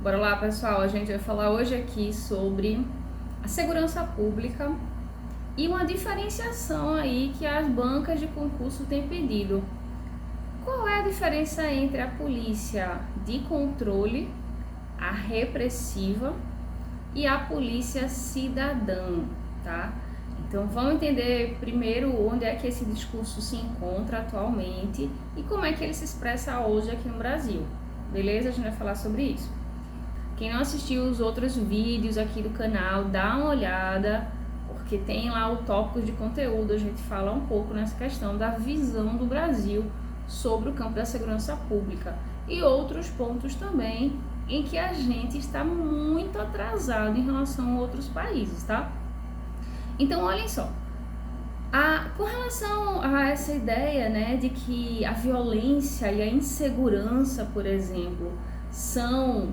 Bora lá, pessoal, a gente vai falar hoje aqui sobre a segurança pública e uma diferenciação aí que as bancas de concurso têm pedido. Qual é a diferença entre a polícia de controle, a repressiva e a polícia cidadã, tá? Então vamos entender primeiro onde é que esse discurso se encontra atualmente e como é que ele se expressa hoje aqui no Brasil. Beleza? A gente vai falar sobre isso. Quem não assistiu os outros vídeos aqui do canal, dá uma olhada, porque tem lá o tópico de conteúdo, a gente fala um pouco nessa questão da visão do Brasil sobre o campo da segurança pública e outros pontos também em que a gente está muito atrasado em relação a outros países, tá? Então, olhem só, com relação a essa ideia, né, de que a violência e a insegurança, por exemplo, são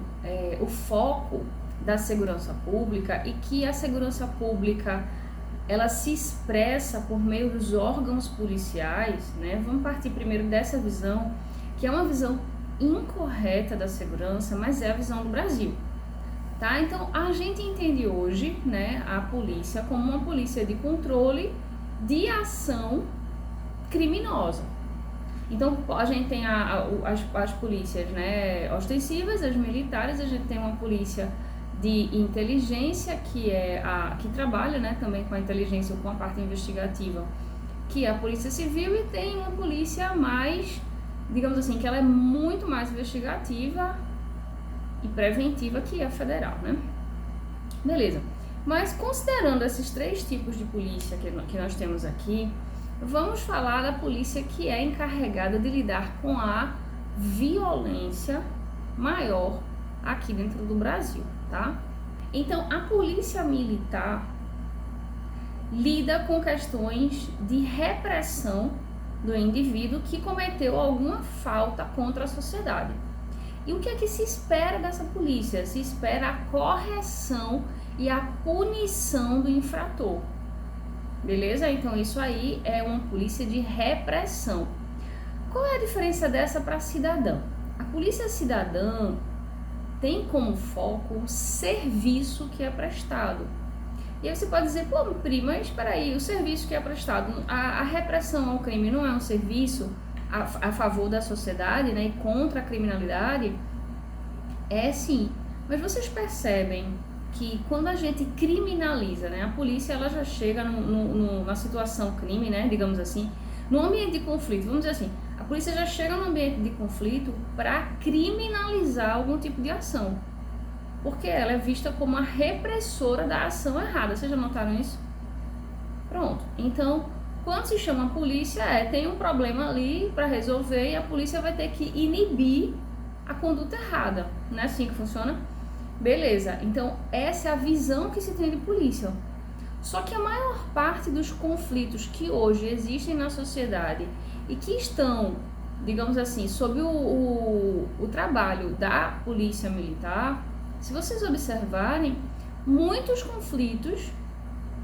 o foco da segurança pública e que a segurança pública ela se expressa por meio dos órgãos policiais, né? Vamos partir primeiro dessa visão, que é uma visão incorreta da segurança, mas é a visão do Brasil, tá? Então, a gente entende hoje, né, a polícia como uma polícia de controle de ação criminosa. Então, a gente tem as polícias, né, ostensivas, as militares, a gente tem uma polícia de inteligência, que trabalha, né, também com a inteligência ou com a parte investigativa, que é a polícia civil, e tem uma polícia mais, digamos assim, que ela é muito mais investigativa e preventiva, que é a federal, né? Beleza. Mas considerando esses três tipos de polícia que nós temos aqui, vamos falar da polícia que é encarregada de lidar com a violência maior aqui dentro do Brasil, tá? Então, a polícia militar lida com questões de repressão do indivíduo que cometeu alguma falta contra a sociedade. E o que é que se espera dessa polícia? Se espera a correção e a punição do infrator. Beleza? Então isso aí é uma polícia de repressão. Qual é a diferença dessa para cidadã? A polícia cidadã tem como foco o serviço que é prestado. E aí você pode dizer, pô, Pri, mas espera aí, o serviço que é prestado, a repressão ao crime não é um serviço a favor da sociedade, né, e contra a criminalidade? É sim, mas vocês percebem que quando a gente criminaliza, né, a polícia ela já chega na situação crime, né, digamos assim, no ambiente de conflito, vamos dizer assim, a polícia já chega no ambiente de conflito para criminalizar algum tipo de ação, porque ela é vista como a repressora da ação errada. Vocês já notaram isso? Pronto, então quando se chama a polícia, tem um problema ali para resolver e a polícia vai ter que inibir a conduta errada. Não é assim que funciona? Beleza, então essa é a visão que se tem de polícia. Só que a maior parte dos conflitos que hoje existem na sociedade e que estão, digamos assim, sob o trabalho da polícia militar, se vocês observarem, muitos conflitos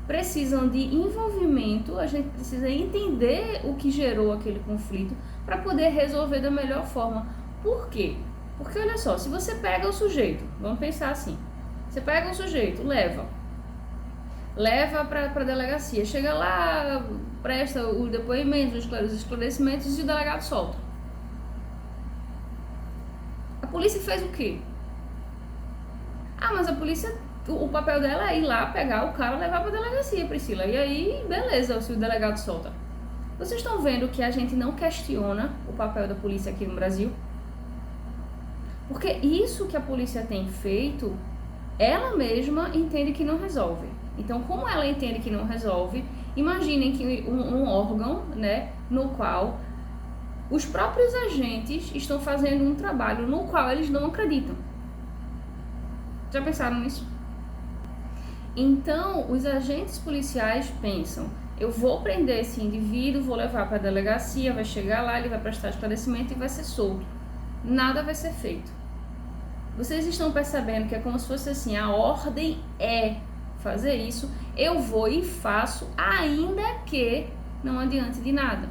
precisam de envolvimento, a gente precisa entender o que gerou aquele conflito para poder resolver da melhor forma. Por quê? Porque olha só, se você pega o sujeito, vamos pensar assim, você pega o sujeito, leva para a delegacia, chega lá, presta o depoimento, os esclarecimentos e o delegado solta. A polícia fez o quê? Mas a polícia, o papel dela é ir lá, pegar o cara e levar para a delegacia, Priscila. E aí, beleza, se o delegado solta. Vocês estão vendo que a gente não questiona o papel da polícia aqui no Brasil? Porque isso que a polícia tem feito, ela mesma entende que não resolve. Então, como ela entende que não resolve, imaginem que um órgão, né, no qual os próprios agentes estão fazendo um trabalho no qual eles não acreditam. Já pensaram nisso? Então, os agentes policiais pensam, eu vou prender esse indivíduo, vou levar para a delegacia, vai chegar lá, ele vai prestar esclarecimento e vai ser solto. Nada vai ser feito. Vocês estão percebendo que é como se fosse assim, a ordem é fazer isso, eu vou e faço, ainda que não adiante de nada.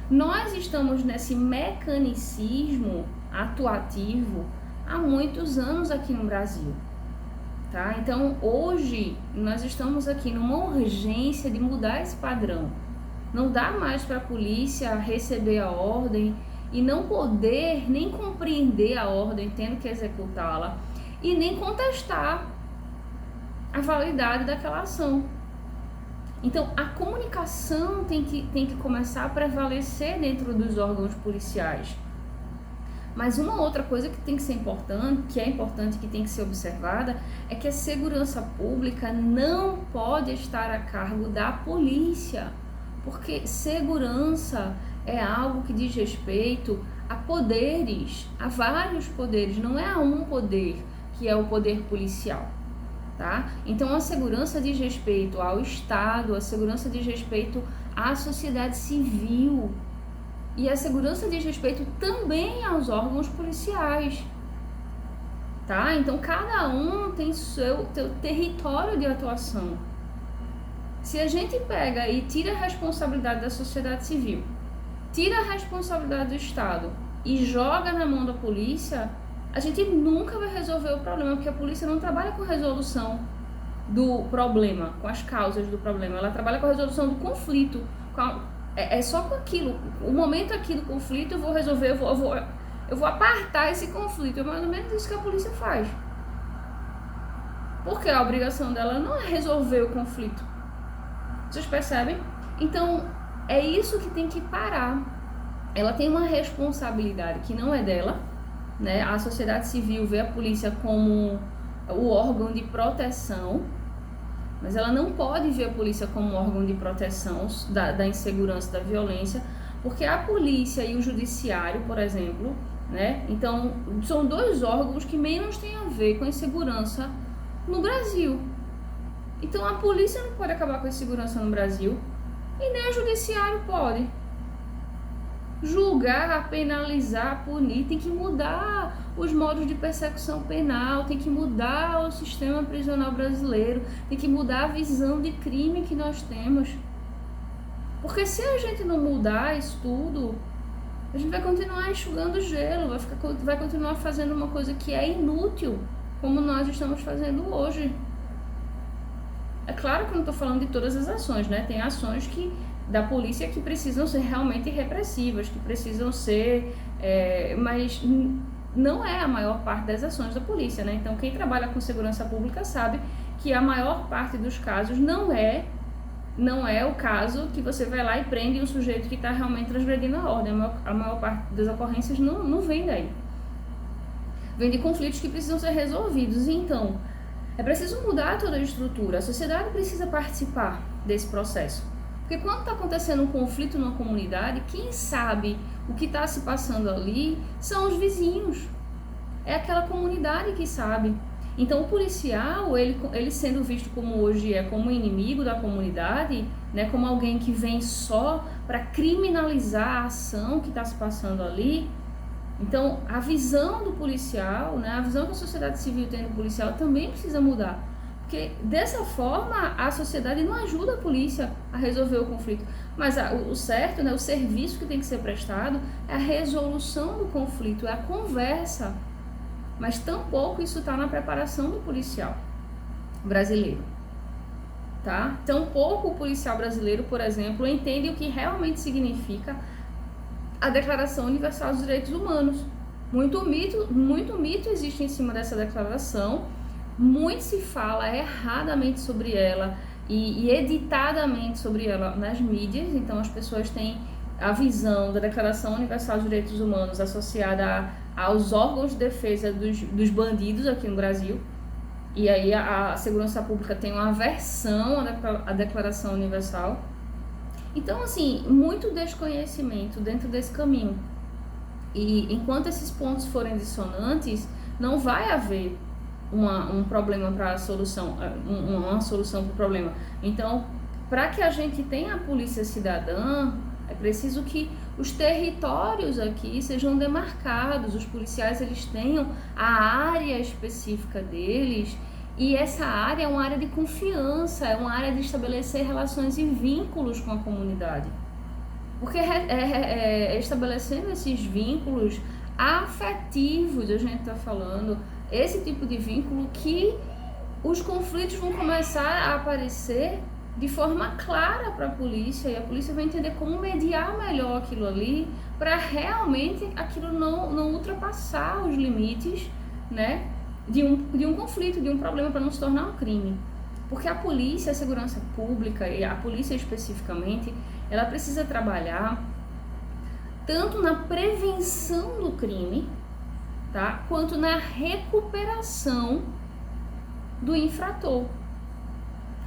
Nós estamos nesse mecanicismo atuativo há muitos anos aqui no Brasil. Tá? Então, hoje, nós estamos aqui numa urgência de mudar esse padrão. Não dá mais para a polícia receber a ordem e não poder nem compreender a ordem, tendo que executá-la, e nem contestar a validade daquela ação. Então, a comunicação tem que começar a prevalecer dentro dos órgãos policiais. Mas uma outra coisa que tem que ser importante, que tem que ser observada, é que a segurança pública não pode estar a cargo da polícia, porque segurança é algo que diz respeito a poderes, a vários poderes, não é a um poder, que é o poder policial, tá? Então a segurança diz respeito ao Estado, a segurança diz respeito à sociedade civil, e a segurança diz respeito também aos órgãos policiais, tá? Então cada um tem seu território de atuação. Se a gente pega e tira a responsabilidade da sociedade civil, tira a responsabilidade do Estado e joga na mão da polícia, a gente nunca vai resolver o problema, porque a polícia não trabalha com resolução do problema, com as causas do problema, ela trabalha com a resolução do conflito, é só com aquilo, o momento aqui do conflito eu vou resolver, eu vou apartar esse conflito, é mais ou menos isso que a polícia faz. Porque a obrigação dela não é resolver o conflito. Vocês percebem? Então, é isso que tem que parar. Ela tem uma responsabilidade que não é dela, né? A sociedade civil vê a polícia como o órgão de proteção, mas ela não pode ver a polícia como órgão de proteção da insegurança, da violência, porque a polícia e o judiciário, por exemplo, né? Então, são dois órgãos que menos têm a ver com a insegurança no Brasil. Então, a polícia não pode acabar com a insegurança no Brasil e nem o judiciário pode. Julgar, penalizar, punir, tem que mudar os modos de persecução penal, tem que mudar o sistema prisional brasileiro, tem que mudar a visão de crime que nós temos. Porque se a gente não mudar isso tudo, a gente vai continuar enxugando gelo, vai continuar fazendo uma coisa que é inútil, como nós estamos fazendo hoje. É claro que eu não estou falando de todas as ações, né? Tem ações da polícia que precisam ser realmente repressivas, que precisam ser, mas não é a maior parte das ações da polícia, né? Então, quem trabalha com segurança pública sabe que a maior parte dos casos não é o caso que você vai lá e prende um sujeito que está realmente transgredindo a ordem. A maior parte das ocorrências não vem daí. Vem de conflitos que precisam ser resolvidos. Então, é preciso mudar toda a estrutura. A sociedade precisa participar desse processo. Porque quando está acontecendo um conflito numa comunidade, quem sabe o que está se passando ali são os vizinhos. É aquela comunidade que sabe. Então o policial, ele sendo visto como hoje como inimigo da comunidade, né, como alguém que vem só para criminalizar a ação que está se passando ali. Então a visão do policial, né, a visão que a sociedade civil tem do policial também precisa mudar. Porque dessa forma a sociedade não ajuda a polícia a resolver o conflito. Mas o certo, né, o serviço que tem que ser prestado é a resolução do conflito, é a conversa. Mas tampouco isso está na preparação do policial brasileiro. Tá? Tampouco o policial brasileiro, por exemplo, entende o que realmente significa a Declaração Universal dos Direitos Humanos. Muito mito existe em cima dessa declaração. Muito se fala erradamente sobre ela e editadamente sobre ela nas mídias. Então as pessoas têm a visão da Declaração Universal dos Direitos Humanos associada aos órgãos de defesa dos bandidos aqui no Brasil. E aí a segurança pública tem uma aversão à Declaração Universal. Então, assim, muito desconhecimento dentro desse caminho. E enquanto esses pontos forem dissonantes, não vai haver um problema para a solução, uma solução para o problema. Então, para que a gente tenha a polícia cidadã, é preciso que os territórios aqui sejam demarcados, os policiais eles tenham a área específica deles, e essa área é uma área de confiança, é uma área de estabelecer relações e vínculos com a comunidade. Porque estabelecendo esses vínculos, afetivos, a gente está falando, esse tipo de vínculo que os conflitos vão começar a aparecer de forma clara para a polícia, e a polícia vai entender como mediar melhor aquilo ali, para realmente aquilo não ultrapassar os limites, né, de um conflito, de um problema, para não se tornar um crime. Porque a polícia, a segurança pública, e a polícia especificamente, ela precisa trabalhar tanto na prevenção do crime, tá, quanto na recuperação do infrator.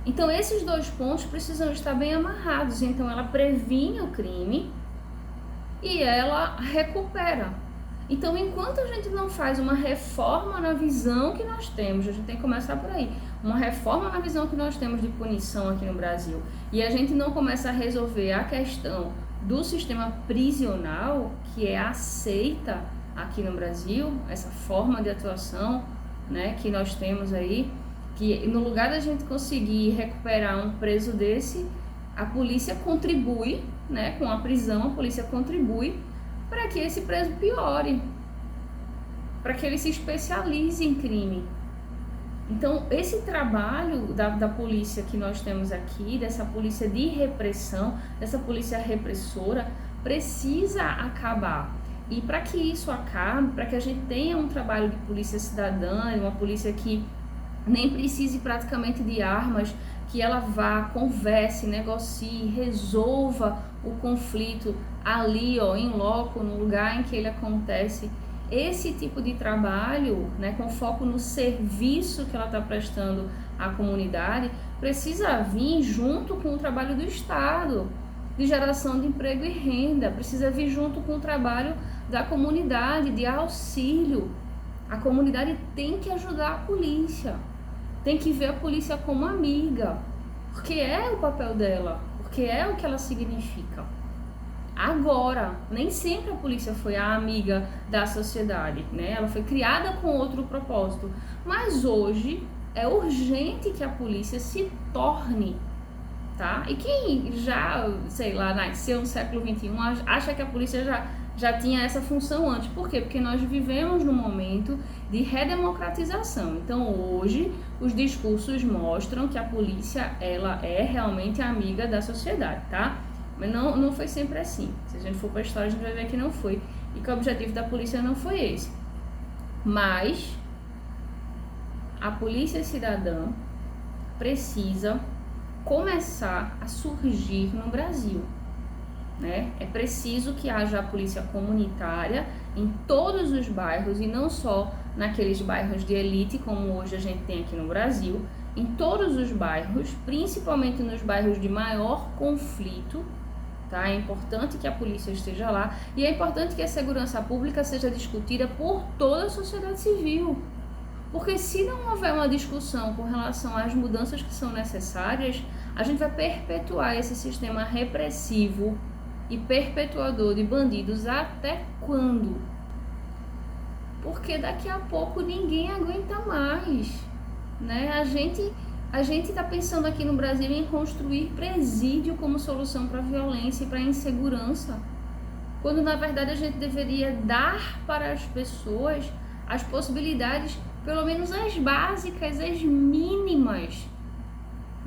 Então esses dois pontos precisam estar bem amarrados. Então ela previne o crime e ela recupera. Então enquanto a gente não faz uma reforma na visão que nós temos, a gente tem que começar por aí, uma reforma na visão que nós temos de punição aqui no Brasil, e a gente não começa a resolver a questão do sistema prisional, que é aceita aqui no Brasil, essa forma de atuação, né, que nós temos aí, que no lugar da gente conseguir recuperar um preso desse, a polícia contribui, né, com a prisão, a polícia contribui para que esse preso piore, para que ele se especialize em crime. Então, esse trabalho da polícia que nós temos aqui, dessa polícia de repressão, dessa polícia repressora, precisa acabar. E para que isso acabe, para que a gente tenha um trabalho de polícia cidadã, uma polícia que nem precise praticamente de armas, que ela vá, converse, negocie, resolva o conflito ali, ó, em loco, no lugar em que ele acontece. Esse tipo de trabalho, né, com foco no serviço que ela está prestando à comunidade, precisa vir junto com o trabalho do Estado, de geração de emprego e renda, precisa vir junto com o trabalho da comunidade, de auxílio. A comunidade tem que ajudar a polícia, tem que ver a polícia como amiga, porque é o papel dela, porque é o que ela significa. Agora, nem sempre a polícia foi a amiga da sociedade, né? Ela foi criada com outro propósito, mas hoje é urgente que a polícia se torne, tá? E quem já, sei lá, nasceu no século XXI, acha que a polícia já tinha essa função antes. Por quê? Porque nós vivemos num momento de redemocratização. Então hoje os discursos mostram que a polícia, ela é realmente amiga da sociedade, tá? Mas não foi sempre assim. Se a gente for para a história, a gente vai ver que não foi, e que o objetivo da polícia não foi esse. Mas a polícia cidadã precisa começar a surgir no Brasil, né? É preciso que haja a polícia comunitária em todos os bairros, e não só naqueles bairros de elite como hoje a gente tem aqui no Brasil, em todos os bairros, principalmente nos bairros de maior conflito, tá? É importante que a polícia esteja lá, e é importante que a segurança pública seja discutida por toda a sociedade civil, porque se não houver uma discussão com relação às mudanças que são necessárias, a gente vai perpetuar esse sistema repressivo e perpetuador de bandidos até quando? Porque daqui a pouco ninguém aguenta mais, né? A gente está pensando aqui no Brasil em construir presídio como solução para a violência e para a insegurança, quando na verdade a gente deveria dar para as pessoas as possibilidades, pelo menos as básicas, as mínimas,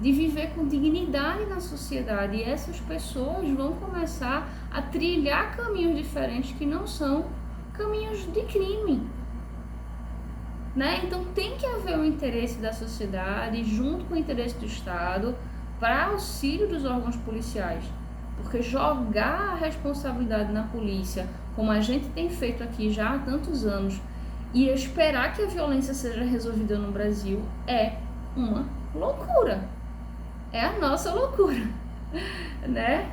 de viver com dignidade na sociedade. E essas pessoas vão começar a trilhar caminhos diferentes que não são caminhos de crime, né? Então tem que haver um interesse da sociedade junto com o interesse do Estado para auxílio dos órgãos policiais, porque jogar a responsabilidade na polícia, como a gente tem feito aqui já há tantos anos, e esperar que a violência seja resolvida no Brasil, é uma loucura. É a nossa loucura, né?